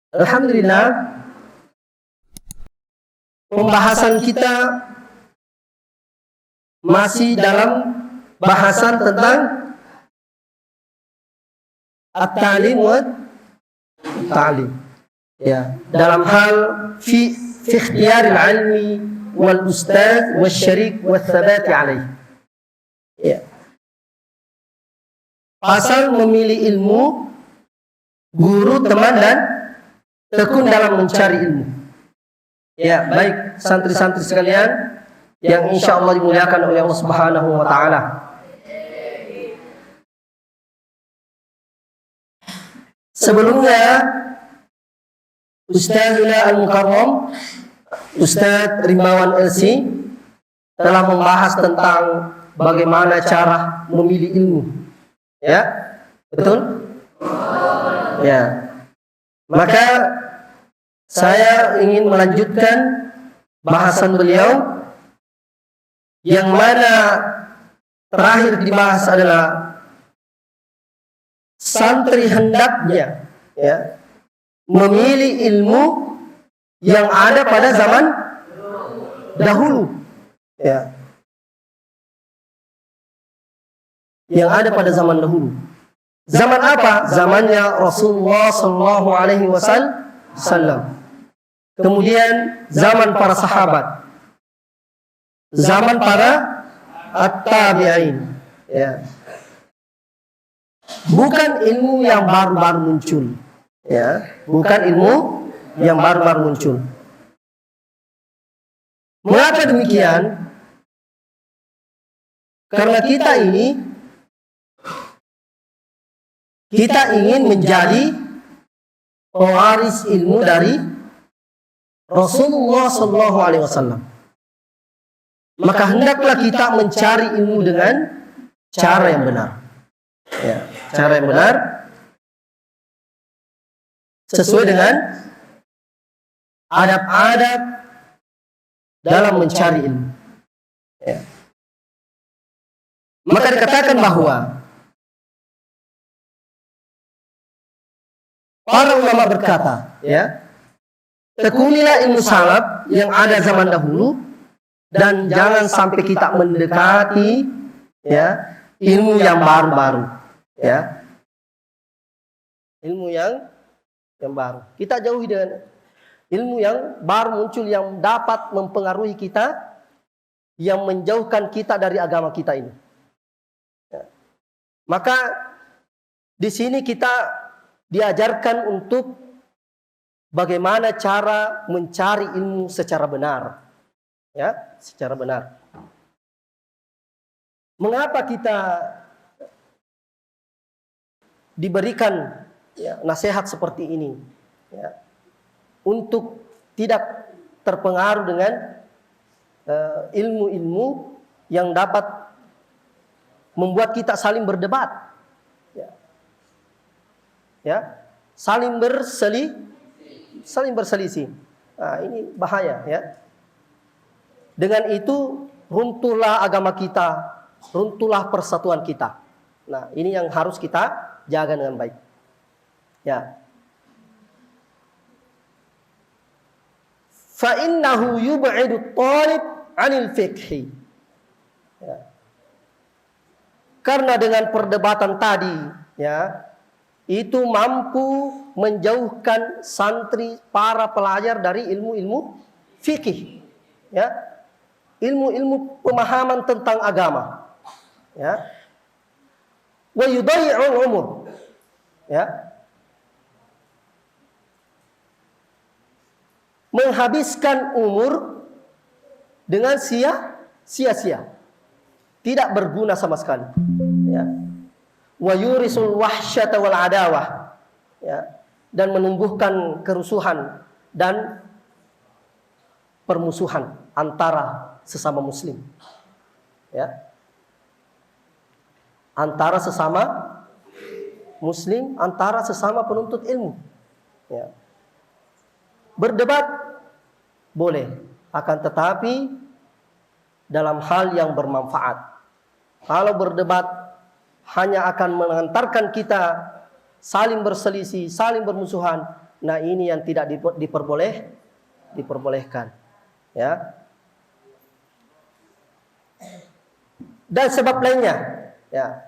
Alhamdulillah, pembahasan kita masih dalam bahasan tentang at-ta'lim wa ta'lim. Ya, dalam hal fi ikhtiyar al-ilmi wal ustaz wal syarik wal thabati alaih. Ya. Pasal memilih ilmu, guru, teman dan tekun dalam mencari ilmu. Ya, baik santri-santri sekalian yang insya Allah dimuliakan oleh Allah Subhanahu wa taala. Sebelumnya Ustazuna Al-Mukarram, Ustaz Rimawan LC telah membahas tentang bagaimana cara memilih ilmu. Ya, betul? Ya. Maka saya ingin melanjutkan bahasan beliau yang mana terakhir dibahas adalah santri hendaknya ya memilih ilmu yang ada pada zaman dahulu, ya, yang ada pada zaman dahulu. Zaman apa? Zamannya Rasulullah Sallallahu Alaihi Wasallam. Kemudian zaman para sahabat, zaman para at-tabi'in. Ya. Bukan ilmu yang baru-baru muncul. Ya, bukan ilmu yang baru-baru muncul. Mengapa demikian? Karena kita ingin menjadi pewaris ilmu dari Rasulullah Sallallahu Alaihi Wasallam. Maka hendaklah kita mencari ilmu dengan cara yang benar. Ya, cara yang benar sesuai dengan adab-adab dalam mencari ilmu. Ya. Maka dikatakan bahwa para ulama berkata, ya, tekunilah ilmu salaf yang ada zaman dahulu dan jangan sampai kita mendekati ya ilmu yang baru-baru, ya, ilmu yang baru. Kita jauhi dengan ilmu yang baru muncul yang dapat mempengaruhi kita, yang menjauhkan kita dari agama kita ini. Ya. Maka di sini kita diajarkan untuk bagaimana cara mencari ilmu secara benar. Ya, secara benar. Mengapa kita diberikan ya, nasihat seperti ini? Ya, untuk tidak terpengaruh dengan ilmu-ilmu yang dapat membuat kita saling berdebat. Ya. Ya, saling berselisih. Nah, ini bahaya ya. Dengan itu runtuhlah agama kita, runtuhlah persatuan kita. Nah, ini yang harus kita jaga dengan baik. Ya. Fa innahu yub'idu talib 'anil fiqhi. Ya. Karena dengan perdebatan tadi, ya, itu mampu menjauhkan santri para pelajar dari ilmu-ilmu fikih, ya, ilmu-ilmu pemahaman tentang agama, ya, wa yudayyi'ul umur, ya, menghabiskan umur dengan sia-sia, tidak berguna sama sekali, ya. Wa yurisul wahsyata wal adawah, ya, dan menumbuhkan kerusuhan dan permusuhan antara sesama muslim, ya, antara sesama muslim, antara sesama penuntut ilmu, ya. Berdebat boleh, akan tetapi dalam hal yang bermanfaat. Kalau berdebat hanya akan mengantarkan kita saling berselisih, saling bermusuhan, Nah, ini yang tidak diperbolehkan. Ya. Dan sebab lainnya, ya.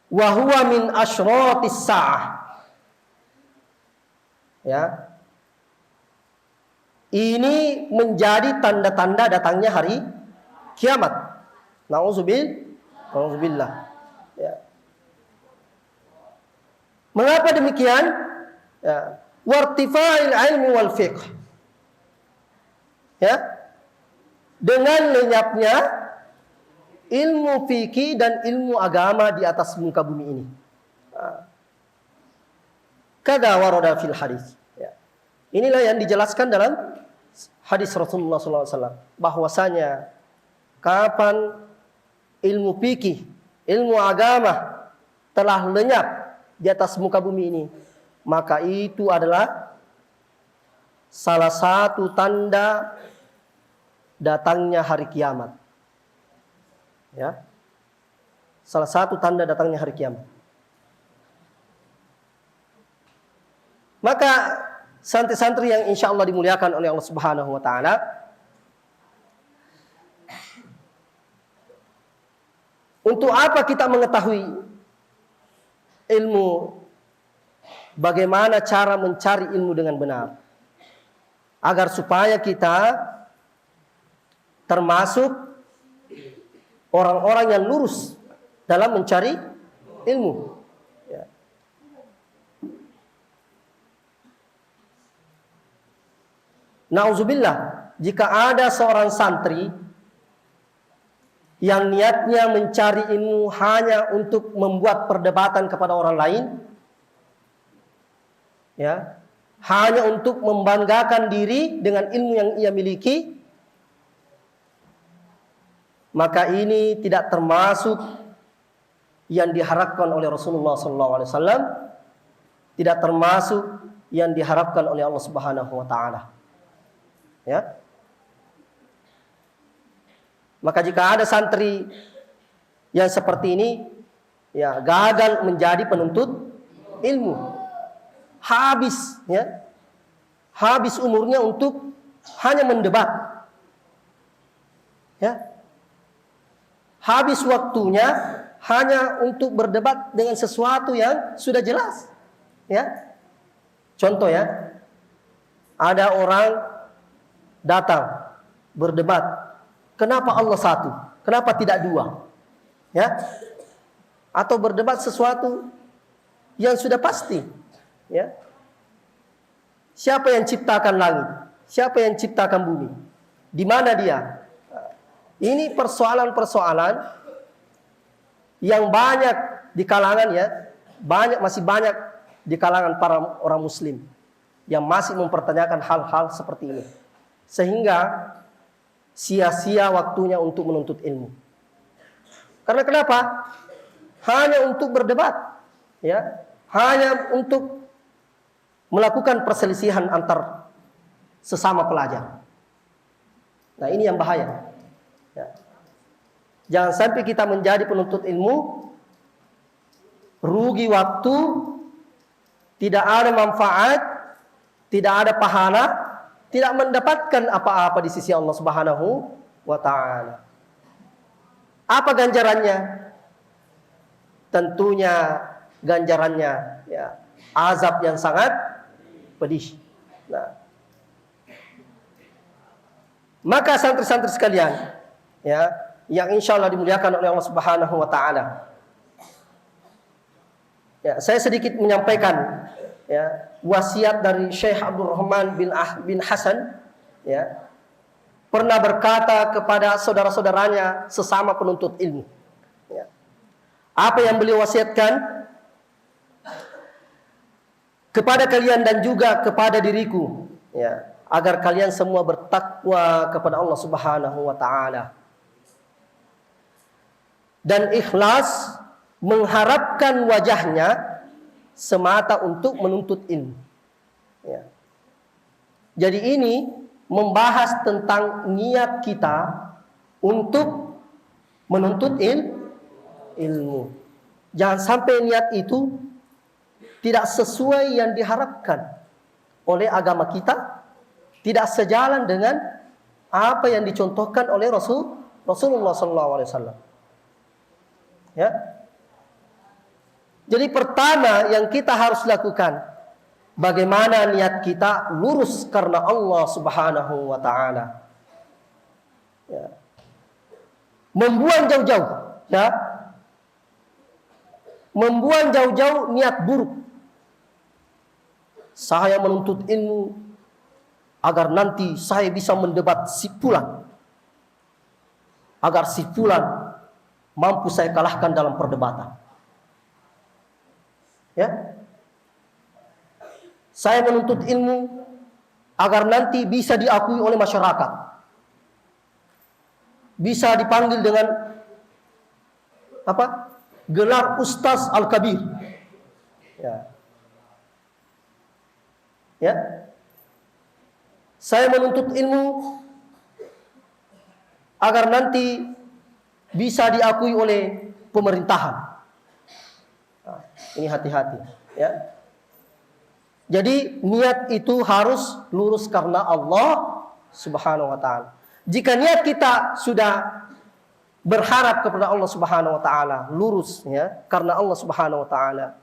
Wa huwa min asyratis sa'ah. Ya. Ini menjadi tanda-tanda datangnya hari kiamat. Nauzubillah. Ya. Mengapa demikian? Ya. Wartifa'il ilmi wal fiqh. Ya. Dengan lenyapnya ilmu fikih dan ilmu agama di atas muka bumi ini. Kada warada fil hadis. Ya. Inilah yang dijelaskan dalam hadis Rasulullah SAW. Bahwasanya kapan ilmu fikih, ilmu agama telah lenyap di atas muka bumi ini, maka itu adalah salah satu tanda datangnya hari kiamat. Ya. Salah satu tanda datangnya hari kiamat. Maka santri-santri yang insya Allah dimuliakan oleh Allah Subhanahu wa taala, untuk apa kita mengetahui ilmu? Bagaimana cara mencari ilmu dengan benar? Agar supaya kita termasuk orang-orang yang lurus dalam mencari ilmu. Ya. Nauzubillah, jika ada seorang santri yang niatnya mencari ilmu hanya untuk membuat perdebatan kepada orang lain, ya, hanya untuk membanggakan diri dengan ilmu yang ia miliki, maka ini tidak termasuk yang diharapkan oleh Rasulullah SAW, tidak termasuk yang diharapkan oleh Allah Subhanahu wa taala. Ya. Maka jika ada santri yang seperti ini, ya, gagal menjadi penuntut ilmu, habis, ya, habis umurnya untuk hanya mendebat, ya, habis waktunya hanya untuk berdebat dengan sesuatu yang sudah jelas, ya. Contoh, ya, ada orang datang berdebat, kenapa Allah satu, kenapa tidak dua, ya, atau berdebat sesuatu yang sudah pasti, ya, siapa yang ciptakan langit, siapa yang ciptakan bumi, di mana dia. Ini persoalan-persoalan yang banyak di kalangan, ya, masih banyak di kalangan para orang muslim yang masih mempertanyakan hal-hal seperti ini, sehingga sia-sia waktunya untuk menuntut ilmu. Karena kenapa? Hanya untuk berdebat, ya, hanya untuk melakukan perselisihan antar sesama pelajar. Nah, ini yang bahaya. Ya. Jangan sampai kita menjadi penuntut ilmu rugi waktu, tidak ada manfaat, tidak ada pahala, tidak mendapatkan apa-apa di sisi Allah Subhanahu wa taala. Apa ganjarannya? Tentunya ganjarannya, ya, azab yang sangat pedih. Nah, maka santri-santri sekalian, ya, yang insya Allah dimuliakan oleh Allah Subhanahu wa taala, ya, saya sedikit menyampaikan, ya, wasiat dari Syekh Abdul Rahman bin Hasan, ya, pernah berkata kepada saudara-saudaranya sesama penuntut ilmu. Ya. Apa yang beliau wasiatkan kepada kalian dan juga kepada diriku, ya, agar kalian semua bertakwa kepada Allah Subhanahu wa taala dan ikhlas mengharapkan wajahnya semata untuk menuntut ilmu. Ya. Jadi ini membahas tentang niat kita untuk menuntut ilmu. Jangan sampai niat itu tidak sesuai yang diharapkan. oleh agama kita, tidak sejalan dengan apa yang dicontohkan oleh Rasulullah SAW. Ya. Jadi pertama yang kita harus lakukan, bagaimana niat kita lurus karena Allah Subhanahu wa taala. Ya. Membuang jauh-jauh, ya. Membuang jauh-jauh niat buruk. Saya menuntut ilmu agar nanti saya bisa mendebat si fulan, agar si fulan mampu saya kalahkan dalam perdebatan. Ya. Saya menuntut ilmu agar nanti bisa diakui oleh masyarakat, bisa dipanggil dengan apa? Gelar Ustaz Al-Kabir. Ya. Ya. Saya menuntut ilmu agar nanti bisa diakui oleh pemerintahan. Nah, ini hati-hati, ya. Jadi niat itu harus lurus karena Allah Subhanahu wa taala. Jika niat kita sudah berharap kepada Allah Subhanahu wa taala, lurus ya, karena Allah Subhanahu wa taala,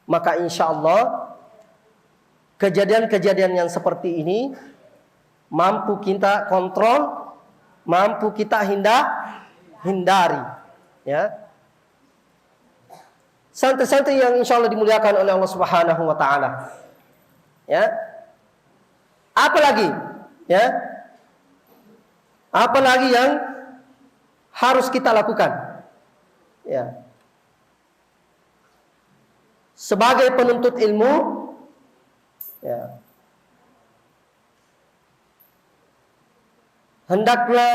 maka insyaallah kejadian-kejadian yang seperti ini mampu kita kontrol, mampu kita hindari, ya. Santri-santri yang insyaallah dimuliakan oleh Allah Subhanahu wa taala. Ya. Apalagi, ya. Apalagi yang harus kita lakukan? Ya. Sebagai penuntut ilmu, ya, hendaklah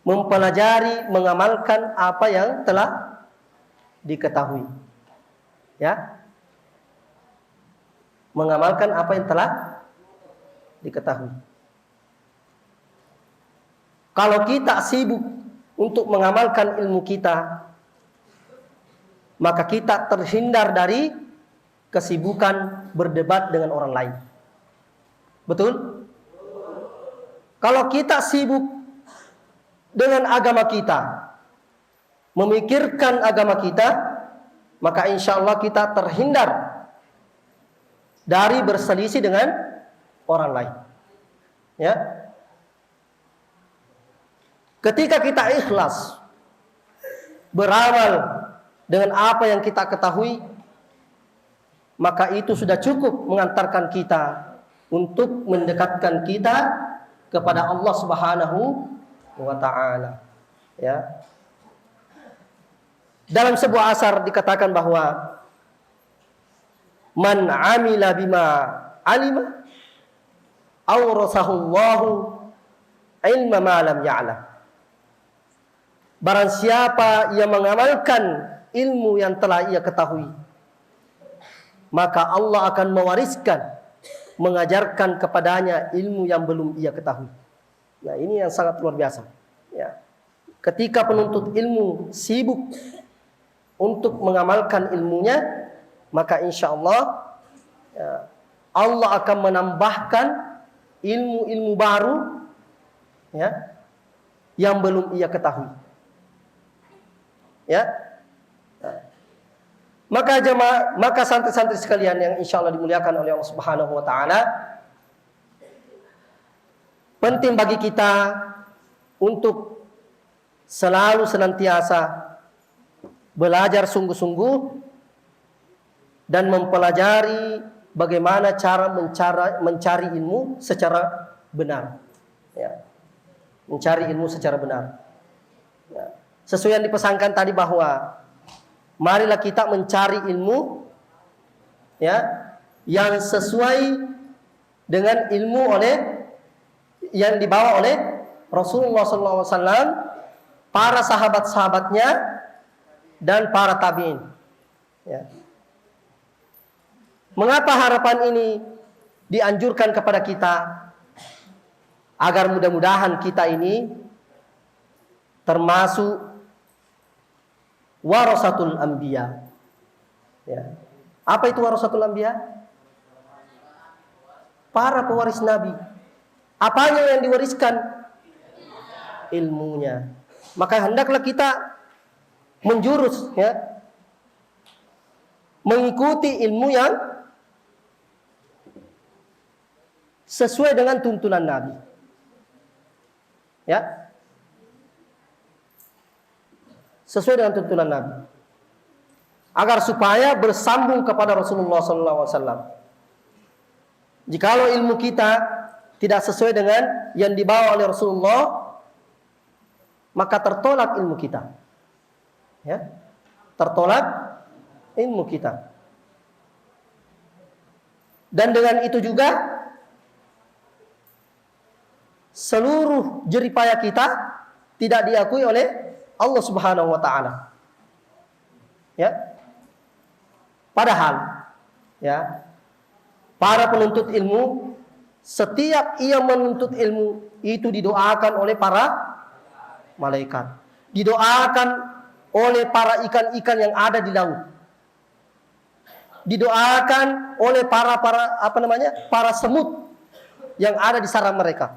mempelajari, mengamalkan apa yang telah diketahui. Ya. Mengamalkan apa yang telah diketahui. Kalau kita sibuk untuk mengamalkan ilmu kita, maka kita terhindar dari kesibukan berdebat dengan orang lain. Betul? Kalau kita sibuk dengan agama kita, memikirkan agama kita, maka insya Allah kita terhindar dari berselisih dengan orang lain. Ya. Ketika kita ikhlas beramal dengan apa yang kita ketahui, maka itu sudah cukup mengantarkan kita untuk mendekatkan kita kepada Allah Subhanahu wa taala. Ya. Dalam sebuah asar dikatakan bahwa man amila bima alima awrasahullahu ilma ma lam ya'lam. Barang siapa yang mengamalkan ilmu yang telah ia ketahui, maka Allah akan mewariskan, mengajarkan kepadanya ilmu yang belum ia ketahui. Nah, ini yang sangat luar biasa. Ya. Ketika penuntut ilmu sibuk untuk mengamalkan ilmunya, maka insya Allah ya, Allah akan menambahkan ilmu-ilmu baru, ya, yang belum ia ketahui. Ya. Nah. Maka santri-santri sekalian yang insya Allah dimuliakan oleh Allah Subhanahu wa taala, penting bagi kita untuk selalu senantiasa belajar sungguh-sungguh dan mempelajari bagaimana cara mencari ilmu secara benar. Ya. Mencari ilmu secara benar. Ya. Sesuai yang dipesankan tadi bahwa marilah kita mencari ilmu, ya, yang sesuai dengan ilmu yang dibawa oleh Rasulullah SAW, para sahabat-sahabatnya, dan para tabi'in. Ya. Mengapa harapan ini dianjurkan kepada kita? Agar mudah-mudahan kita ini termasuk warasatul anbiya, Ya. Apa itu warasatul anbiya? Para pewaris Nabi. Apanya yang diwariskan? Ilmunya. Maka hendaklah kita menjurus, ya, mengikuti ilmu yang sesuai dengan tuntunan Nabi. Ya. Sesuai dengan tuntunan Nabi. Agar supaya bersambung kepada Rasulullah SAW. Jikalau ilmu kita tidak sesuai dengan yang dibawa oleh Rasulullah, maka tertolak ilmu kita. Ya, tertolak ilmu kita. Dan dengan itu juga seluruh jeripaya kita tidak diakui oleh Allah Subhanahu wa taala. Ya. Padahal, ya, para penuntut ilmu, setiap ia menuntut ilmu itu didoakan oleh para malaikat, didoakan oleh para ikan-ikan yang ada di laut, didoakan oleh para semut yang ada di sarang mereka.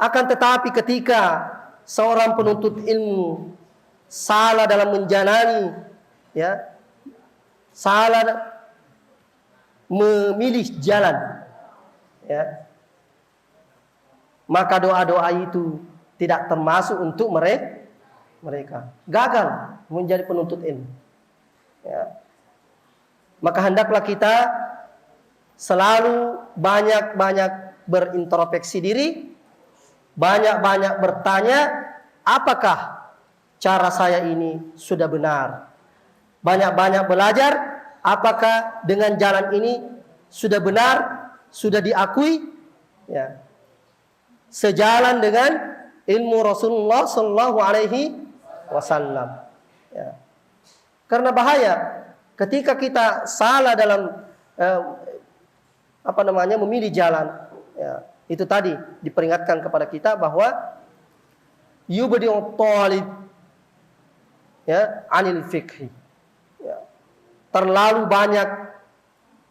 Akan tetapi ketika seorang penuntut ilmu salah dalam menjalani, ya, salah memilih jalan, ya, maka doa-doa itu tidak termasuk untuk mereka. Gagal menjadi penuntut ilmu. Ya. Maka hendaklah kita selalu banyak-banyak berintrospeksi diri, banyak-banyak bertanya, apakah cara saya ini sudah benar? Banyak-banyak belajar, apakah dengan jalan ini sudah benar, sudah diakui, ya, sejalan dengan ilmu Rasulullah Sallallahu Alaihi Wasallam. Ya. Karena bahaya ketika kita salah dalam memilih jalan. Ya. Itu tadi diperingatkan kepada kita bahwa yubdi'u talib, ya, anil fikhi. Terlalu banyak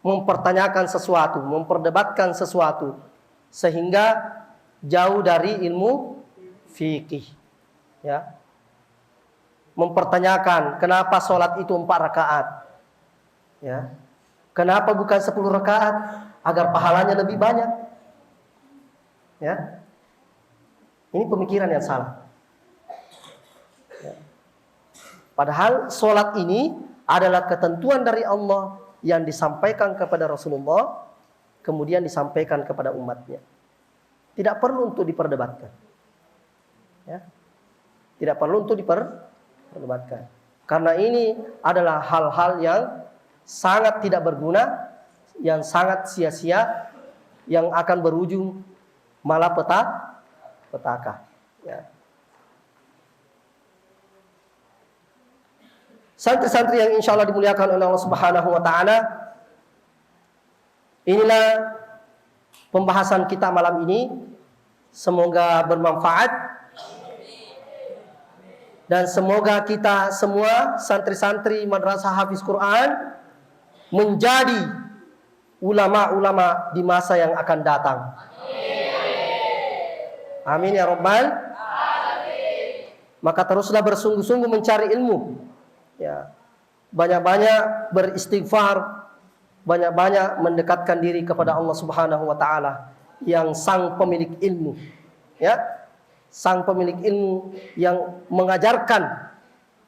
mempertanyakan sesuatu, memperdebatkan sesuatu, sehingga jauh dari ilmu fikih. Ya. Mempertanyakan kenapa sholat itu 4 rakaat. Ya. Kenapa bukan 10 rakaat agar pahalanya lebih banyak. Ya. Ini pemikiran yang salah. Ya. Padahal sholat ini adalah ketentuan dari Allah yang disampaikan kepada Rasulullah, kemudian disampaikan kepada umatnya. Tidak perlu untuk diperdebatkan. Ya. Tidak perlu untuk diperdebatkan. Karena ini adalah hal-hal yang sangat tidak berguna, yang sangat sia-sia, yang akan berujung malapetaka. Ya. Santri-santri yang insya Allah dimuliakan oleh Allah Subhanahu wa taala, inilah pembahasan kita malam ini. Semoga bermanfaat dan semoga kita semua santri-santri Madrasah Hafiz Quran menjadi ulama-ulama di masa yang akan datang. Amin ya rabbal alamin. Maka teruslah bersungguh-sungguh mencari ilmu. Ya, banyak-banyak beristighfar, banyak-banyak mendekatkan diri kepada Allah Subhanahu wa taala yang sang pemilik ilmu. Ya, sang pemilik ilmu yang mengajarkan,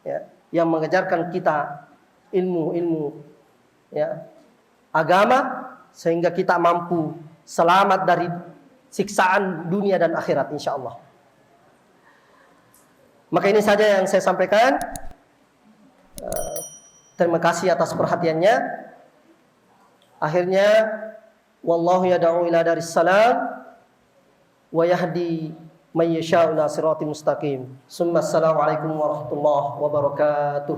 ya, yang mengajarkan kita ilmu-ilmu, ya, agama, sehingga kita mampu selamat dari siksaan dunia dan akhirat insyaallah. Maka ini saja yang saya sampaikan. Terima kasih atas perhatiannya. Akhirnya, wallahu yad'u ila daris salam wa yahdi may yasha'u ila siratal mustaqim. Assalamualaikum warahmatullahi wabarakatuh.